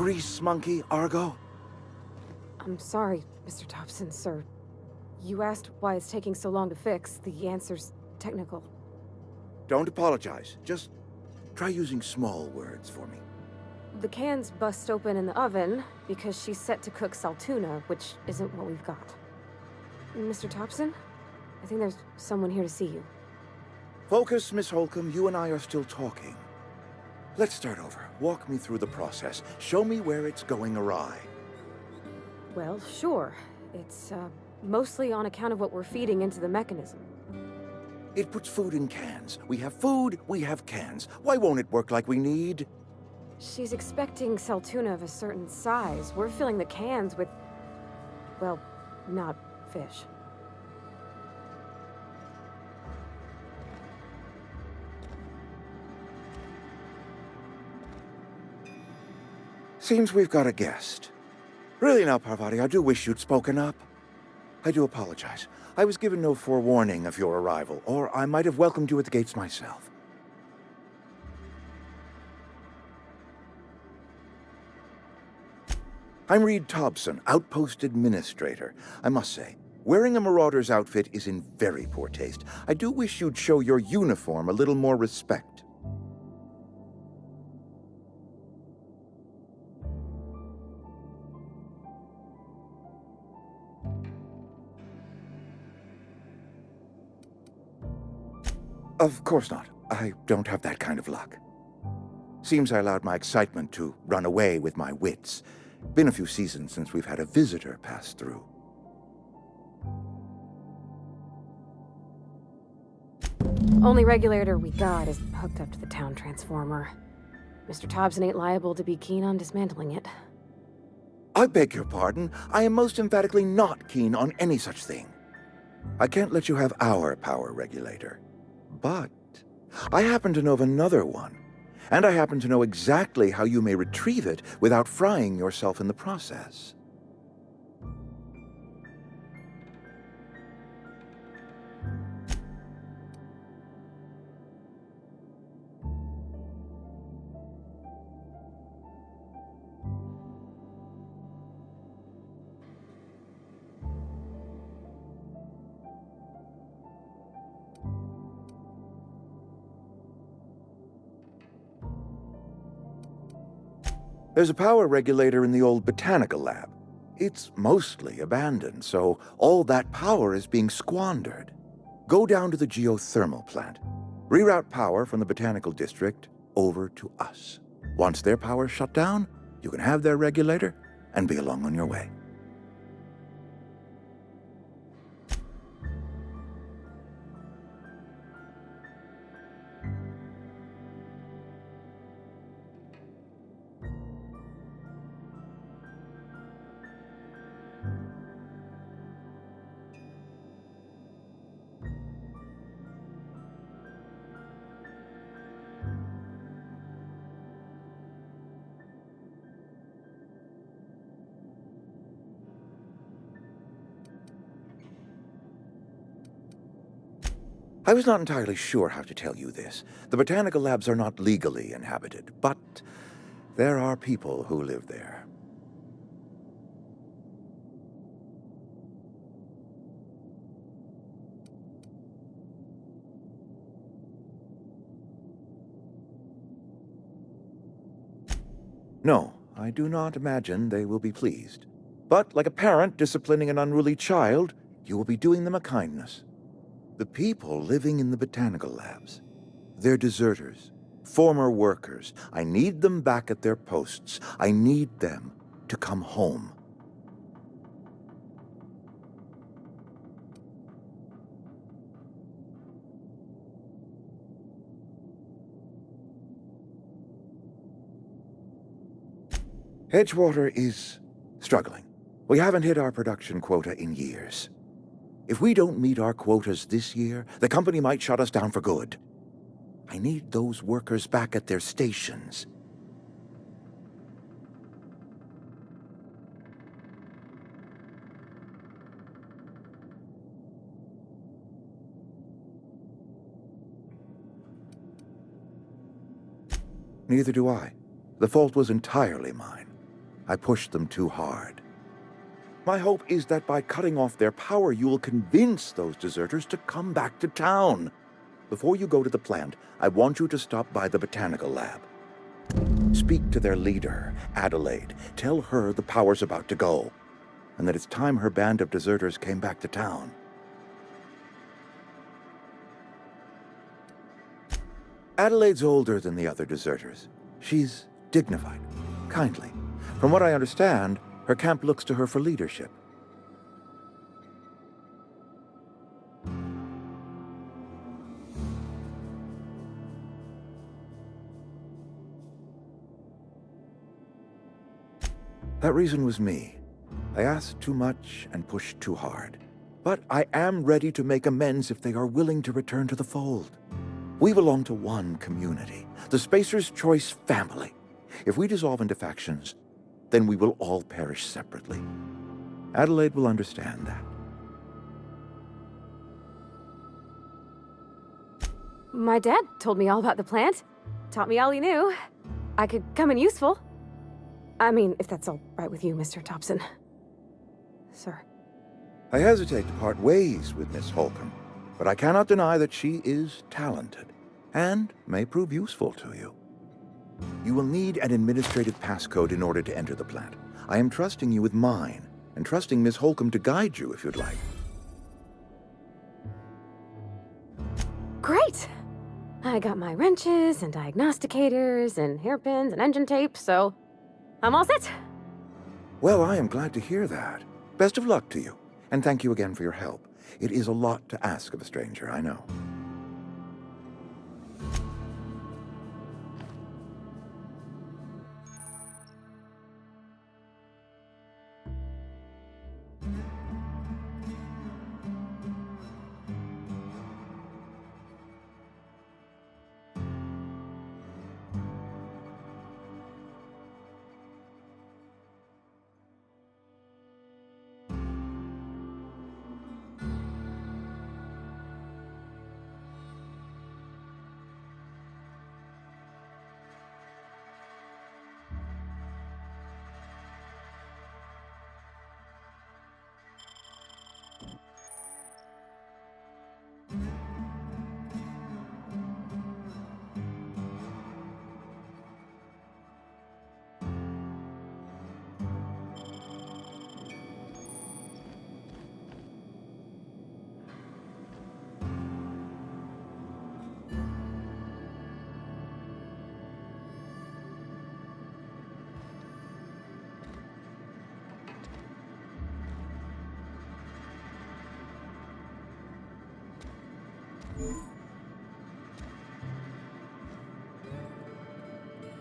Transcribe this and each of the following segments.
grease monkey, Argo? I'm sorry, Mr. Thompson, sir. You asked why it's taking so long to fix. The answer's technical. Don't apologize. Just try using small words for me. The can's bust open in the oven because she's set to cook saltuna, which isn't what we've got. Mr. Thompson? I think there's someone here to see you. Focus, Miss Holcomb. You and I are still talking. Let's start over. Walk me through the process. Show me where it's going awry. Well, sure. It's, mostly on account of what we're feeding into the mechanism. It puts food in cans. We have food, we have cans. Why won't it work like we need? She's expecting saltuna of a certain size. We're filling the cans with, well, not fish. Seems we've got a guest. Really now, Parvati, I do wish you'd spoken up. I do apologize. I was given no forewarning of your arrival, or I might have welcomed you at the gates myself. I'm Reed Thompson, Outpost Administrator. I must say, wearing a marauder's outfit is in very poor taste. I do wish you'd show your uniform a little more respect. Of course not. I don't have that kind of luck. Seems I allowed my excitement to run away with my wits. Been a few seasons since we've had a visitor pass through. Only regulator we got is hooked up to the town transformer. Mr. Thompson ain't liable to be keen on dismantling it. I beg your pardon. I am most emphatically not keen on any such thing. I can't let you have our power regulator. But I happen to know of another one, and I happen to know exactly how you may retrieve it without frying yourself in the process. There's a power regulator in the old botanical lab. It's mostly abandoned, so all that power is being squandered. Go down to the geothermal plant. Reroute power from the botanical district over to us. Once their power's shut down, you can have their regulator and be along on your way. I was not entirely sure how to tell you this. The botanical labs are not legally inhabited, but there are people who live there. No, I do not imagine they will be pleased. But like a parent disciplining an unruly child, you will be doing them a kindness. The people living in the botanical labs, they're deserters, former workers. I need them back at their posts. I need them to come home. Edgewater is struggling. We haven't hit our production quota in years. If we don't meet our quotas this year, the company might shut us down for good. I need those workers back at their stations. Neither do I. The fault was entirely mine. I pushed them too hard. My hope is that by cutting off their power, you will convince those deserters to come back to town. Before you go to the plant, I want you to stop by the botanical lab. Speak to their leader, Adelaide. Tell her the power's about to go, and that it's time her band of deserters came back to town. Adelaide's older than the other deserters. She's dignified, kindly. From what I understand, her camp looks to her for leadership. That reason was me. I asked too much and pushed too hard. But I am ready to make amends if they are willing to return to the fold. We belong to one community, the Spacer's Choice family. If we dissolve into factions, then we will all perish separately. Adelaide will understand that. My dad told me all about the plant. Taught me all he knew. I could come in useful. I mean, if that's all right with you, Mr. Thompson. Sir. I hesitate to part ways with Miss Holcomb, but I cannot deny that she is talented and may prove useful to you. You will need an administrative passcode in order to enter the plant. I am trusting you with mine, and trusting Miss Holcomb to guide you if you'd like. Great! I got my wrenches and diagnosticators and hairpins and engine tape, so I'm all set. Well, I am glad to hear that. Best of luck to you, and thank you again for your help. It is a lot to ask of a stranger, I know.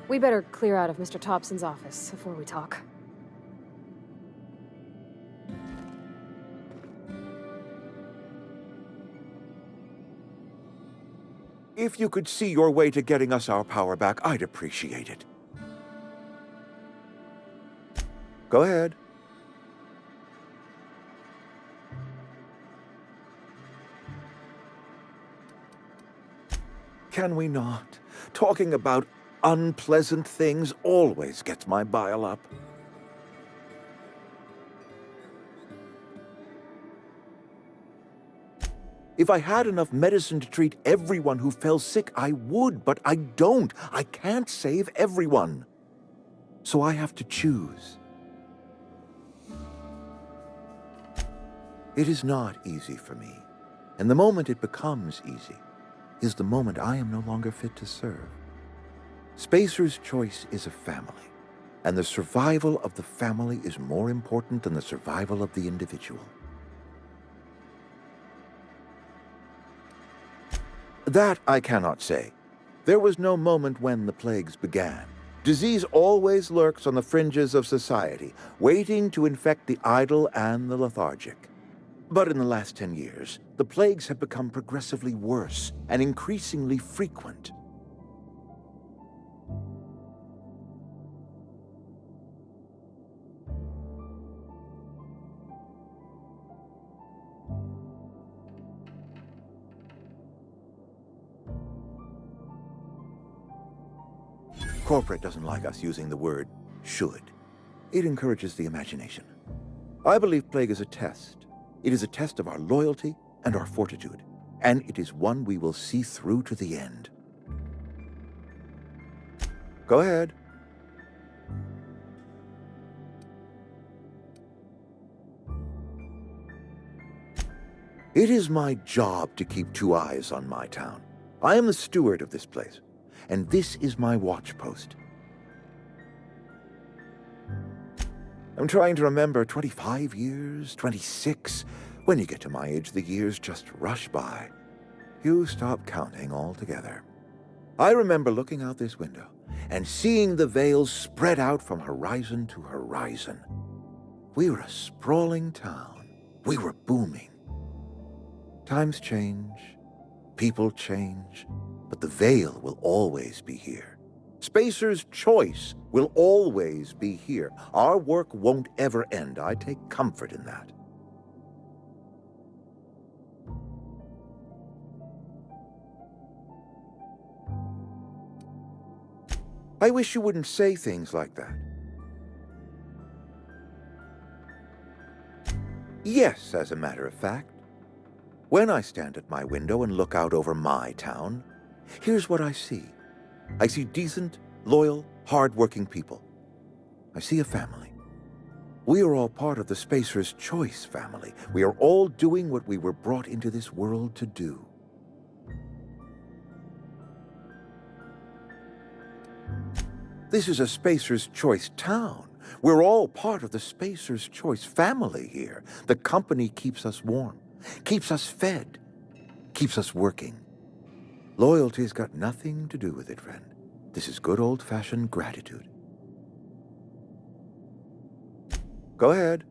We better clear out of Mr. Thompson's office before we talk. If you could see your way to getting us our power back, I'd appreciate it. Go ahead. Can we not? Talking about unpleasant things always gets my bile up. If I had enough medicine to treat everyone who fell sick, I would, but I don't. I can't save everyone. So I have to choose. It is not easy for me, and the moment it becomes easy is the moment I am no longer fit to serve. Spacer's Choice is a family, and the survival of the family is more important than the survival of the individual. That I cannot say. There was no moment when the plagues began. Disease always lurks on the fringes of society, waiting to infect the idle and the lethargic. But in the last 10 years, the plagues have become progressively worse and increasingly frequent. Corporate doesn't like us using the word should. It encourages the imagination. I believe plague is a test. It is a test of our loyalty and our fortitude, and it is one we will see through to the end. Go ahead. It is my job to keep 2 eyes on my town. I am the steward of this place, and this is my watch post. I'm trying to remember 25 years, 26. When you get to my age, the years just rush by. You stop counting altogether. I remember looking out this window and seeing the veils spread out from horizon to horizon. We were a sprawling town. We were booming. Times change, people change, but the veil will always be here. Spacer's choice will always be here. Our work won't ever end. I take comfort in that. I wish you wouldn't say things like that. Yes, as a matter of fact. When I stand at my window and look out over my town, here's what I see. I see decent, loyal, hard-working people. I see a family. We are all part of the Spacer's Choice family. We are all doing what we were brought into this world to do. This is a Spacer's Choice town. We're all part of the Spacer's Choice family here. The company keeps us warm, keeps us fed, keeps us working. Loyalty's got nothing to do with it, friend. This is good old-fashioned gratitude. Go ahead.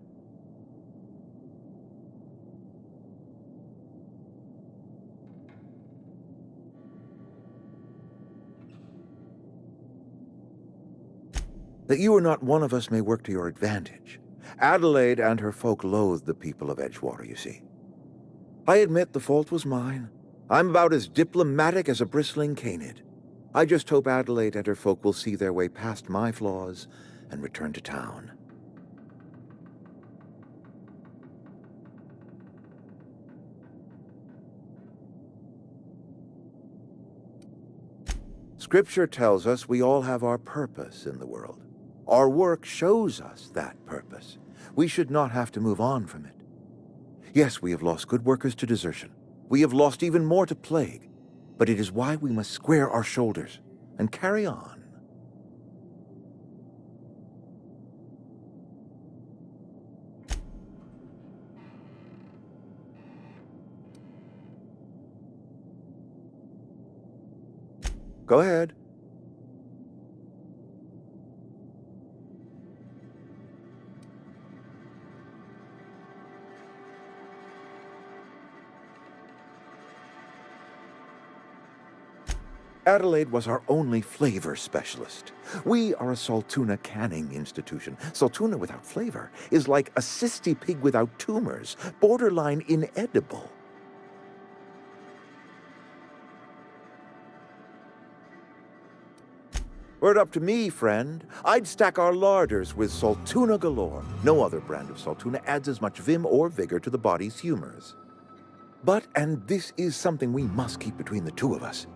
That you are not one of us may work to your advantage. Adelaide and her folk loathed the people of Edgewater, you see. I admit the fault was mine. I'm about as diplomatic as a bristling canid. I just hope Adelaide and her folk will see their way past my flaws and return to town. Scripture tells us we all have our purpose in the world. Our work shows us that purpose. We should not have to move on from it. Yes, we have lost good workers to desertion. We have lost even more to plague. But it is why we must square our shoulders and carry on. Go ahead. Adelaide was our only flavor specialist. We are a Saltuna canning institution. Saltuna without flavor is like a cysty pig without tumors, borderline inedible. Were it up to me, friend, I'd stack our larders with Saltuna galore. No other brand of Saltuna adds as much vim or vigor to the body's humors. But, and this is something we must keep between the two of us,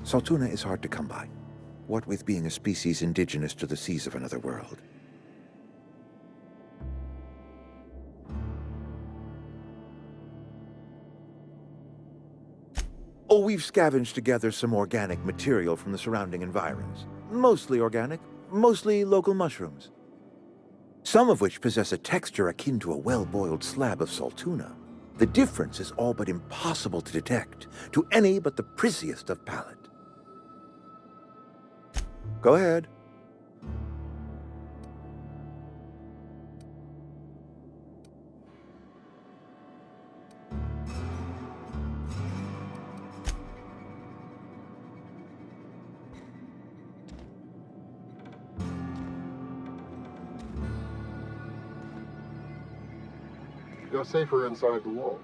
Saltuna is hard to come by, what with being a species indigenous to the seas of another world. Oh, we've scavenged together some organic material from the surrounding environs. Mostly organic, mostly local mushrooms. Some of which possess a texture akin to a well-boiled slab of Saltuna. The difference is all but impossible to detect to any but the prissiest of palate. Go ahead. You're safer inside the walls.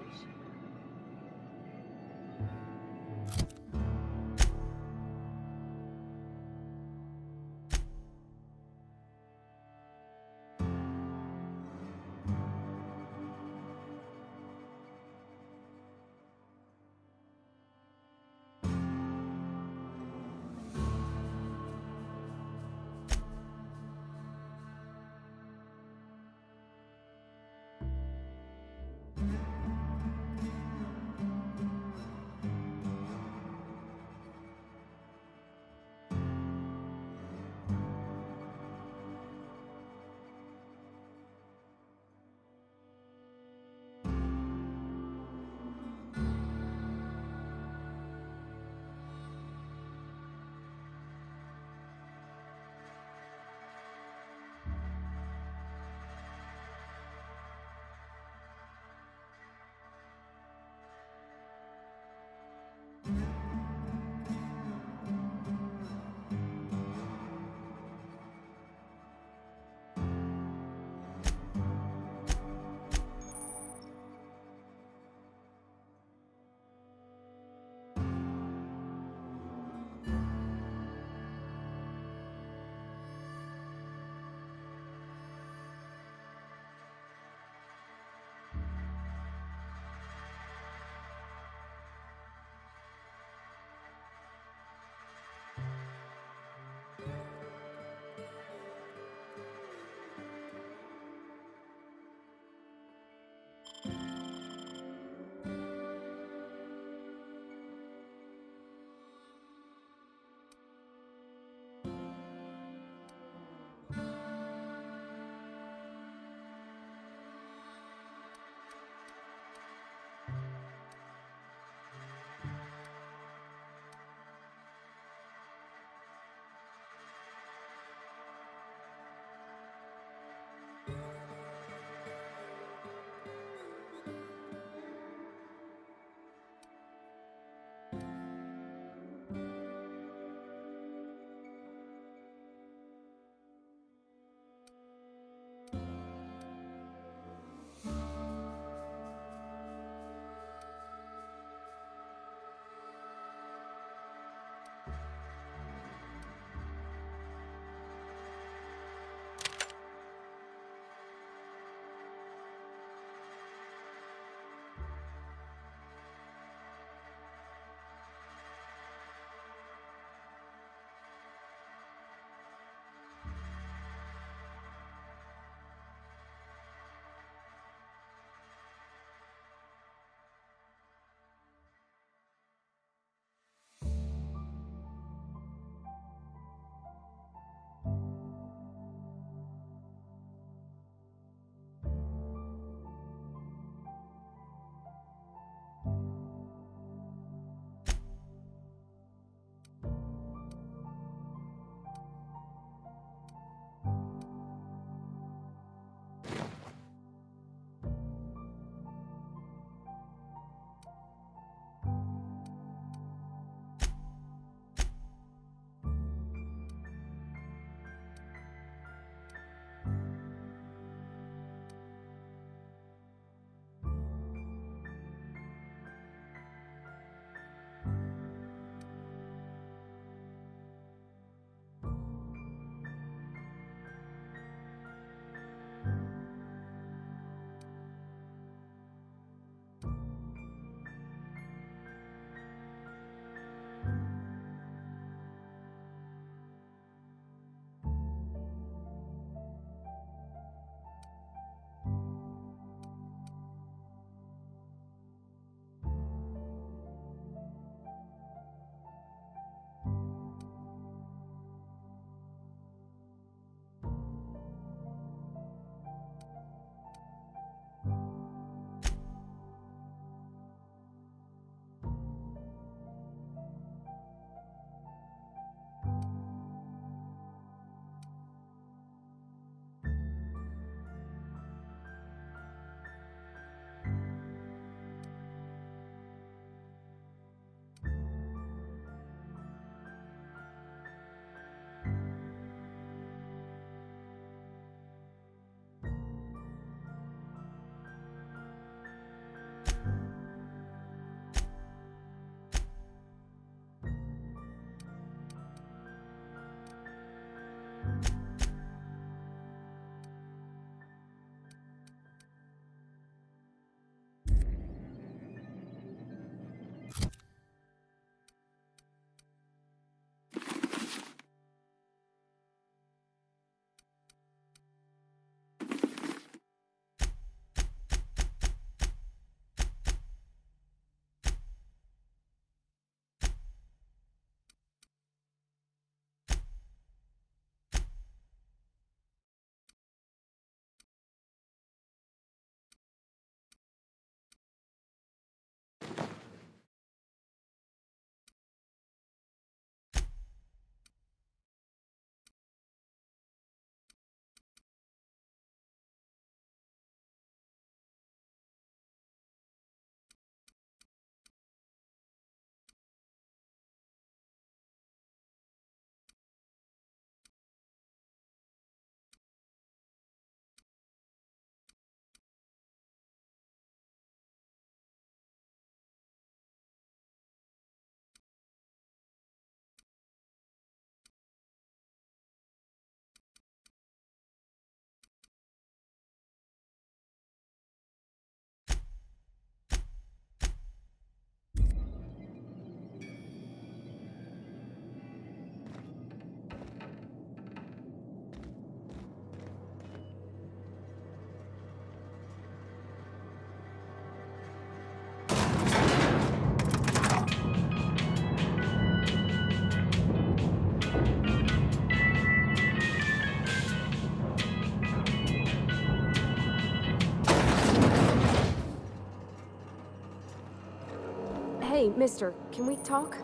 mister, can we talk?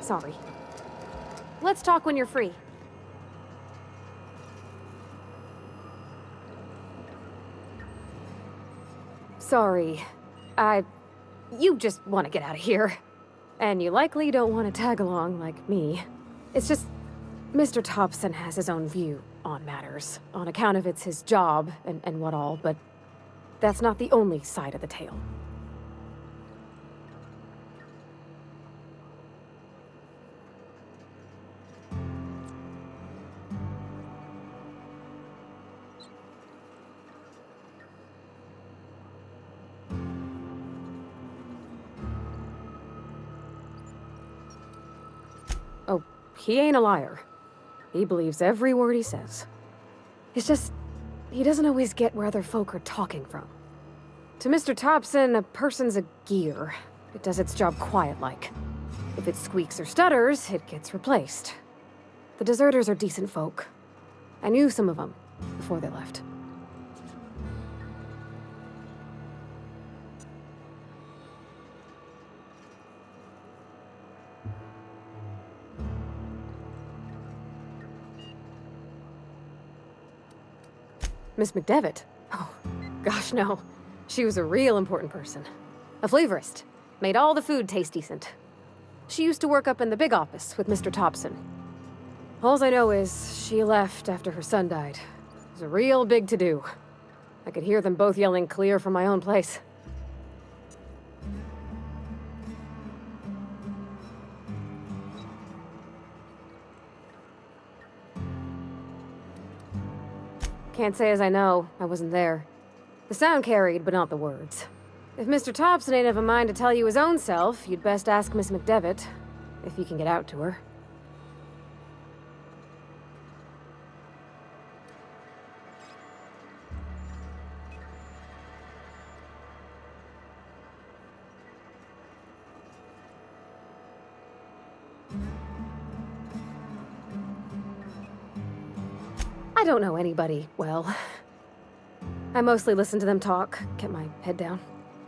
Sorry. Let's talk when you're free. Sorry. You just want to get out of here. And you likely don't want to tag along like me. It's just, Mr. Thompson has his own view on matters, on account of it's his job and what all, but that's not the only side of the tale. Oh, he ain't a liar. He believes every word he says. It's just, he doesn't always get where other folk are talking from. To Mr. Thompson, a person's a gear. It does its job quiet-like. If it squeaks or stutters, it gets replaced. The deserters are decent folk. I knew some of them before they left. Miss McDevitt? Oh, gosh, no. She was a real important person. A flavorist. Made all the food taste decent. She used to work up in the big office with Mr. Thompson. Alls I know is she left after her son died. It was a real big to-do. I could hear them both yelling clear from my own place. Can't say as I know. I wasn't there. The sound carried, but not the words. If Mr. Thompson ain't of a mind to tell you his own self, you'd best ask Miss McDevitt, if you can get out to her. I don't know anybody well. I mostly listened to them talk, kept my head down.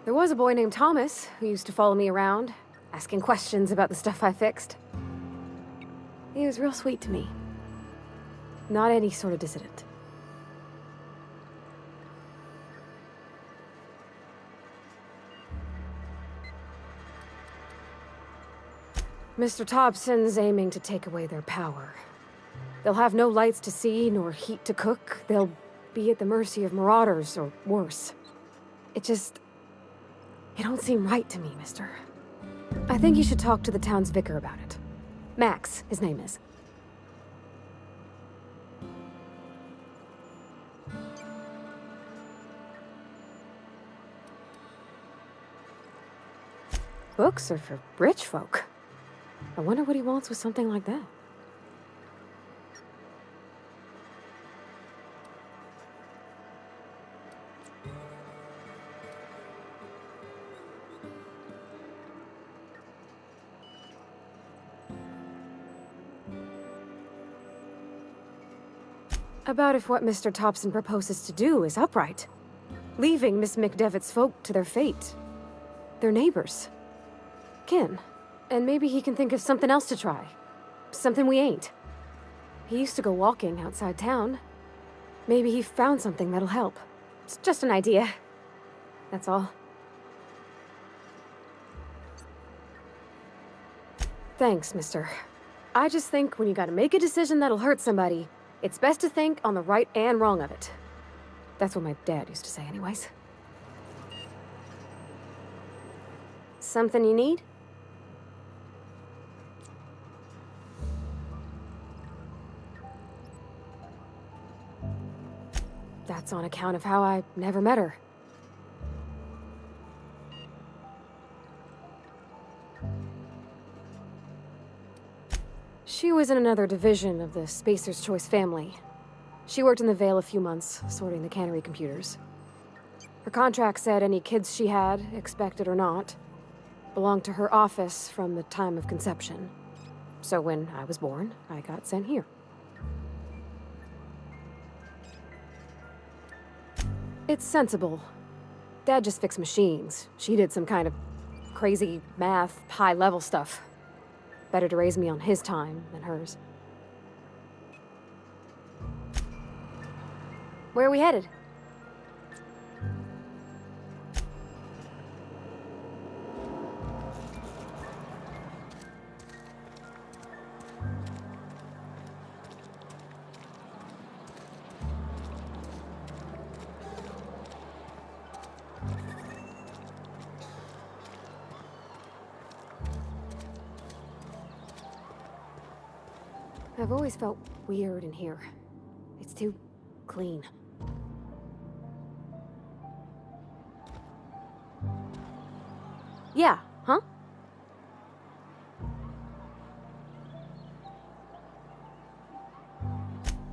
There was a boy named Thomas who used to follow me around, asking questions about the stuff I fixed. He was real sweet to me. Not any sort of dissident. Mr. Thompson's aiming to take away their power. They'll have no lights to see, nor heat to cook. They'll be at the mercy of marauders, or worse. It don't seem right to me, mister. I think you should talk to the town's vicar about it. Max, his name is. Books are for rich folk. I wonder what he wants with something like that. About if what Mr. Thompson proposes to do is upright. Leaving Miss McDevitt's folk to their fate. Their neighbors. Kin. And maybe he can think of something else to try. Something we ain't. He used to go walking outside town. Maybe he found something that'll help. It's just an idea. That's all. Thanks, mister. I just think when you gotta make a decision that'll hurt somebody, it's best to think on the right and wrong of it. That's what my dad used to say anyways. Something you need? That's on account of how I never met her. She was in another division of the Spacer's Choice family. She worked in the Vale a few months, sorting the cannery computers. Her contract said any kids she had, expected or not, belonged to her office from the time of conception. So when I was born, I got sent here. It's sensible. Dad just fixed machines. She did some kind of crazy math, high-level stuff. Better to raise me on his time than hers. Where are we headed? I've always felt weird in here. It's too clean. Yeah, huh?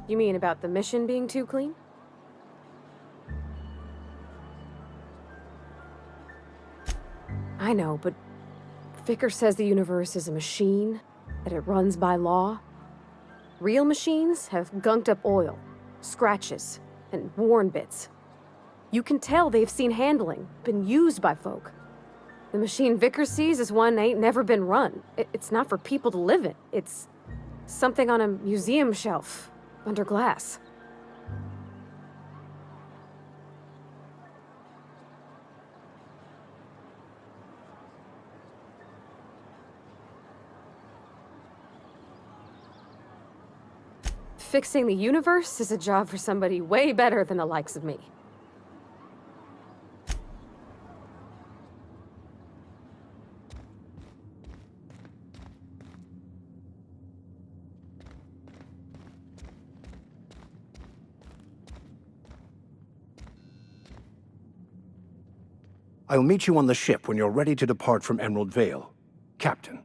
You mean about the mission being too clean? I know, but Vicker says the universe is a machine, that it runs by law. Real machines have gunked up oil, scratches, and worn bits. You can tell they've seen handling, been used by folk. The machine Vicker sees is one ain't never been run. It's not for people to live in. It's something on a museum shelf, under glass. Fixing the universe is a job for somebody way better than the likes of me. I'll meet you on the ship when you're ready to depart from Emerald Vale, Captain.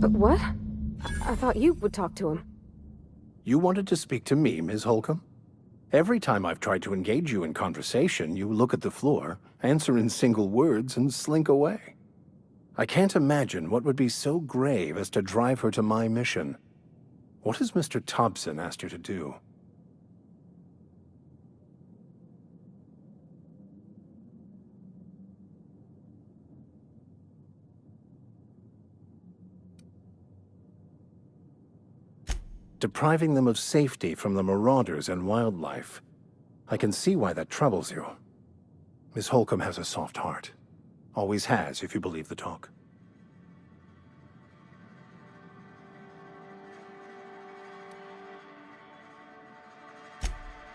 But what? I thought you would talk to him. You wanted to speak to me, Ms. Holcomb? Every time I've tried to engage you in conversation, you look at the floor, answer in single words, and slink away. I can't imagine what would be so grave as to drive her to my mission. What has Mr. Thompson asked you to do? Depriving them of safety from the marauders and wildlife. I can see why that troubles you. Miss Holcomb has a soft heart. Always has, if you believe the talk.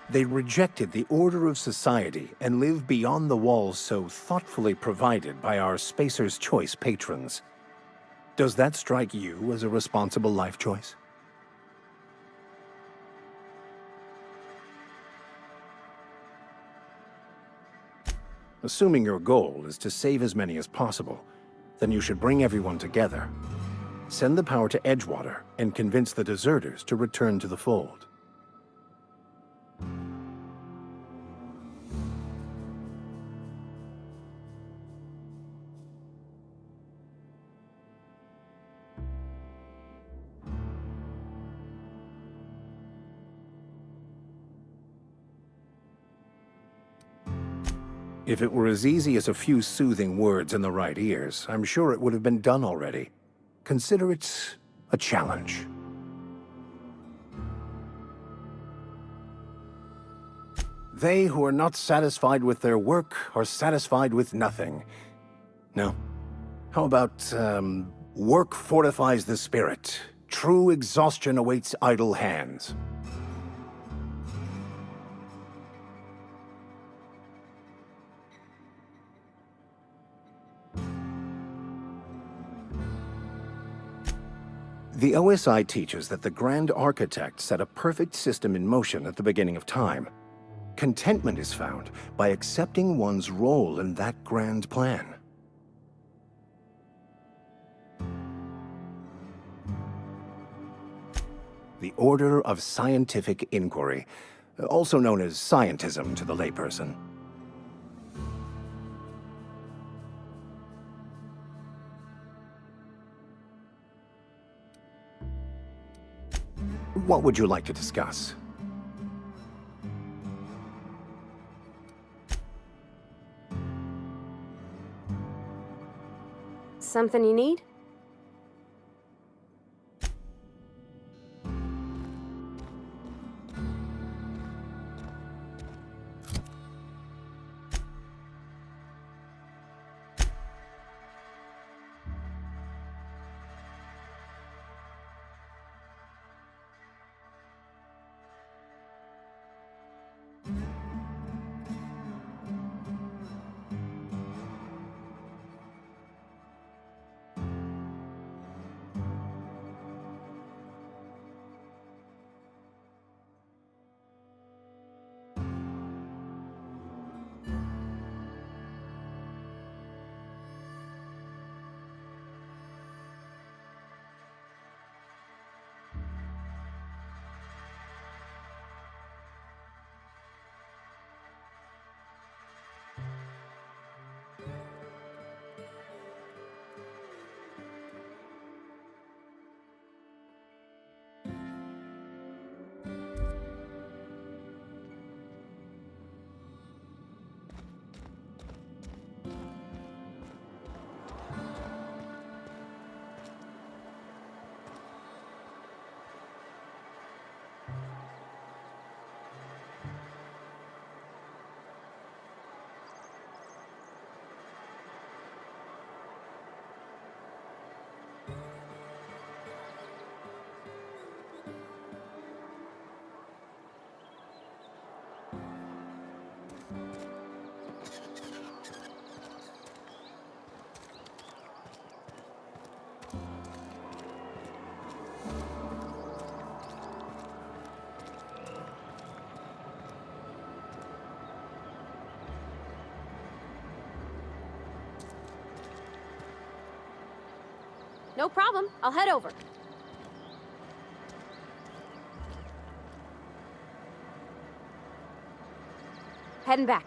They rejected the order of society and live beyond the walls so thoughtfully provided by our Spacer's Choice patrons. Does that strike you as a responsible life choice? Assuming your goal is to save as many as possible, then you should bring everyone together. Send the power to Edgewater and convince the deserters to return to the fold. If it were as easy as a few soothing words in the right ears, I'm sure it would have been done already. Consider it a challenge. They who are not satisfied with their work are satisfied with nothing. No? How about, work fortifies the spirit. True exhaustion awaits idle hands. The OSI teaches that the Grand Architect set a perfect system in motion at the beginning of time. Contentment is found by accepting one's role in that grand plan. The Order of Scientific Inquiry, also known as scientism to the layperson. What would you like to discuss? Something you need? No problem. I'll head over. Heading back.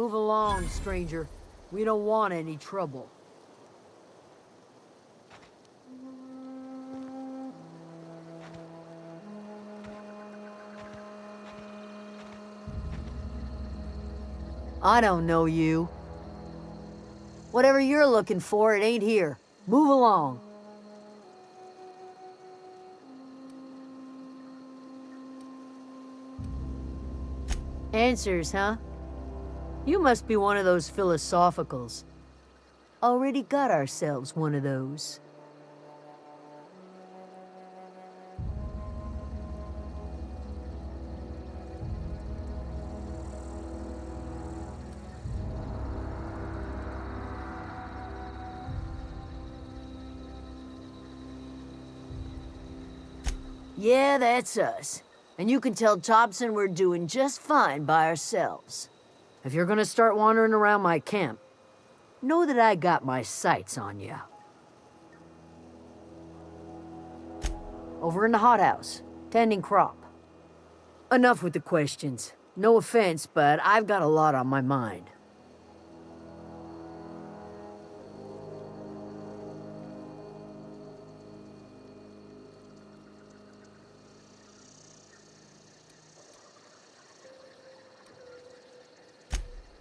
Move along, stranger. We don't want any trouble. I don't know you. Whatever you're looking for, it ain't here. Move along. Answers, huh? You must be one of those philosophicals. Already got ourselves one of those. Yeah, that's us. And you can tell Thompson we're doing just fine by ourselves. If you're gonna start wandering around my camp, know that I got my sights on you. Over in the hothouse, tending crop. Enough with the questions. No offense, but I've got a lot on my mind.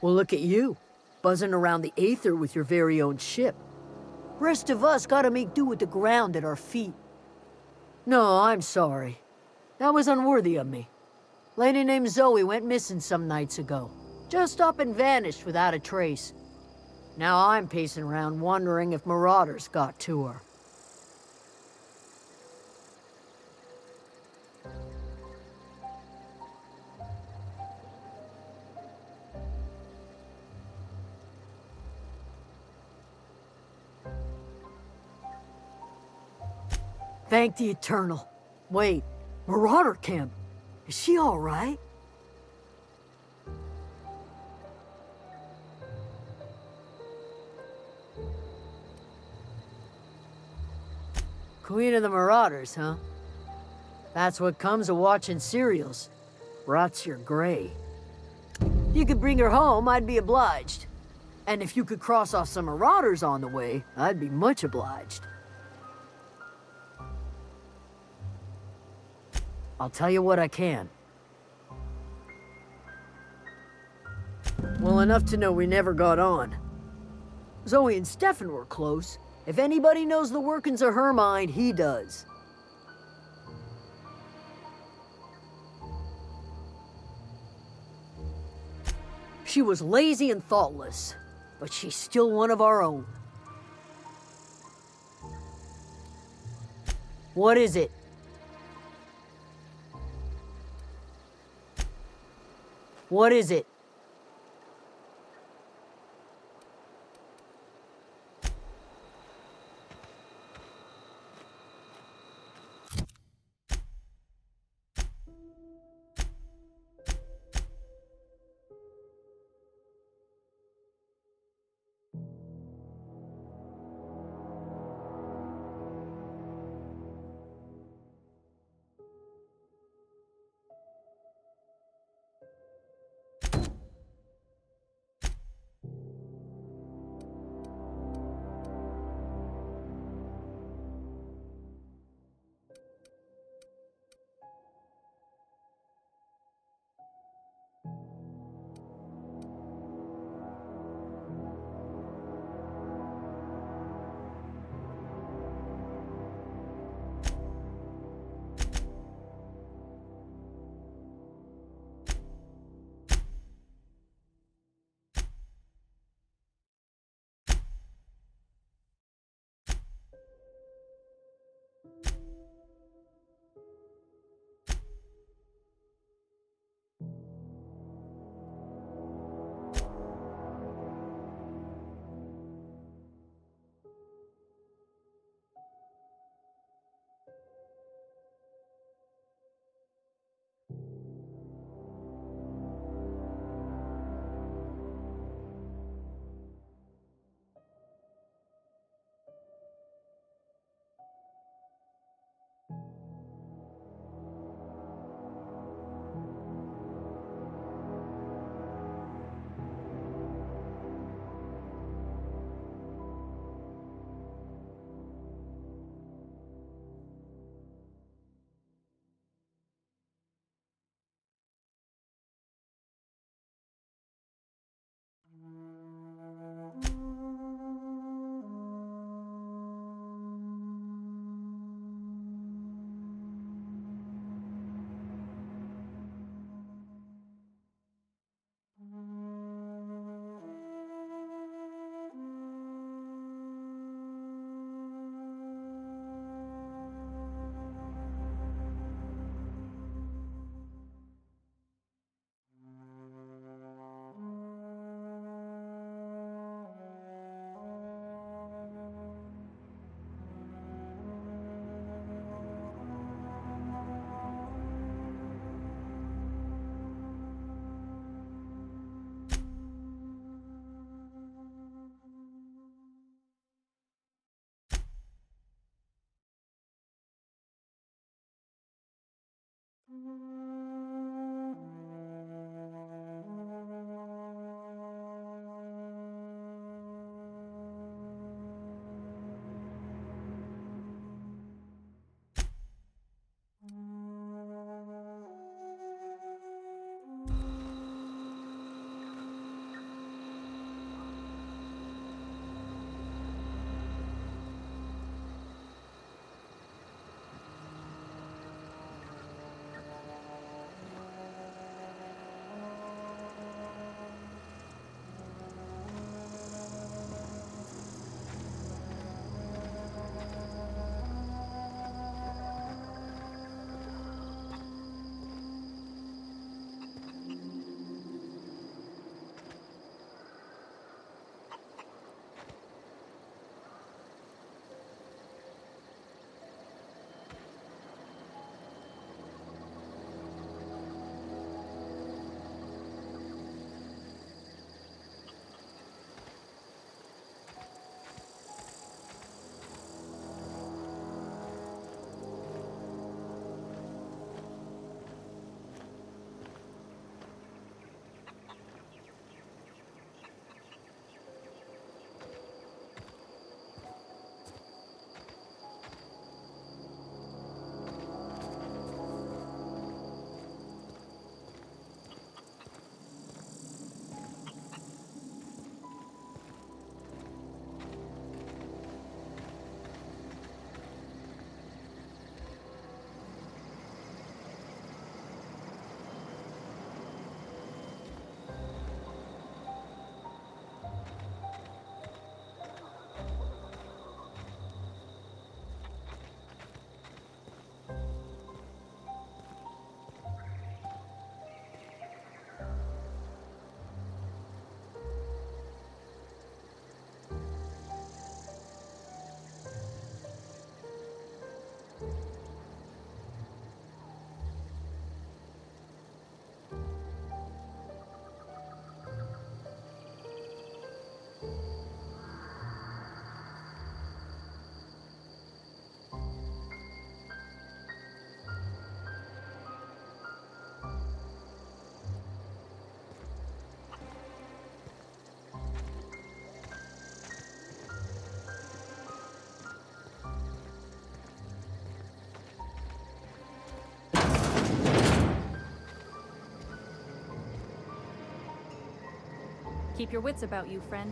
Well, look at you, buzzing around the aether with your very own ship. Rest of us gotta make do with the ground at our feet. No, I'm sorry. That was unworthy of me. Lady named Zoe went missing some nights ago. Just up and vanished without a trace. Now I'm pacing around wondering if marauders got to her. Thank the Eternal. Wait, Marauder Camp. Is she all right? Queen of the Marauders, huh? That's what comes of watching serials. Rots your gray. If you could bring her home, I'd be obliged. And if you could cross off some Marauders on the way, I'd be much obliged. I'll tell you what I can. Well, enough to know we never got on. Zoe and Stefan were close. If anybody knows the workings of her mind, he does. She was lazy and thoughtless, but she's still one of our own. What is it? What is it? Keep your wits about you, friend.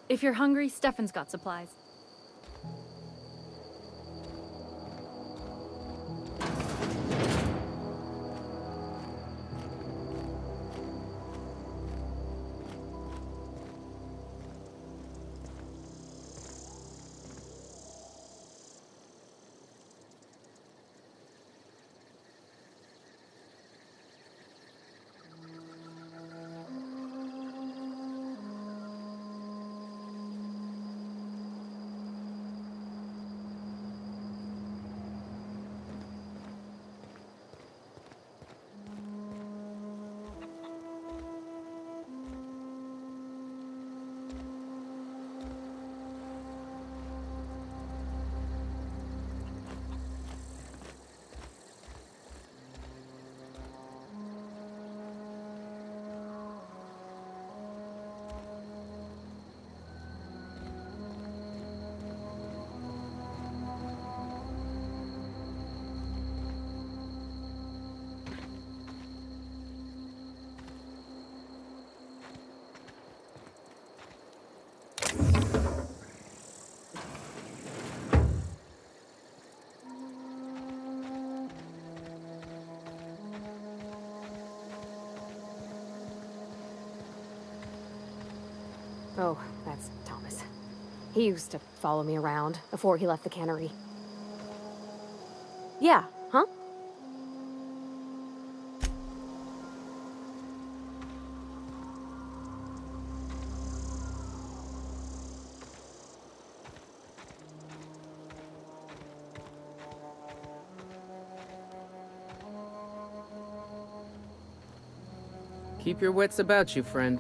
If you're hungry, Stefan's got supplies. Oh, that's Thomas. He used to follow me around before he left the cannery. Yeah, huh? Keep your wits about you, friend.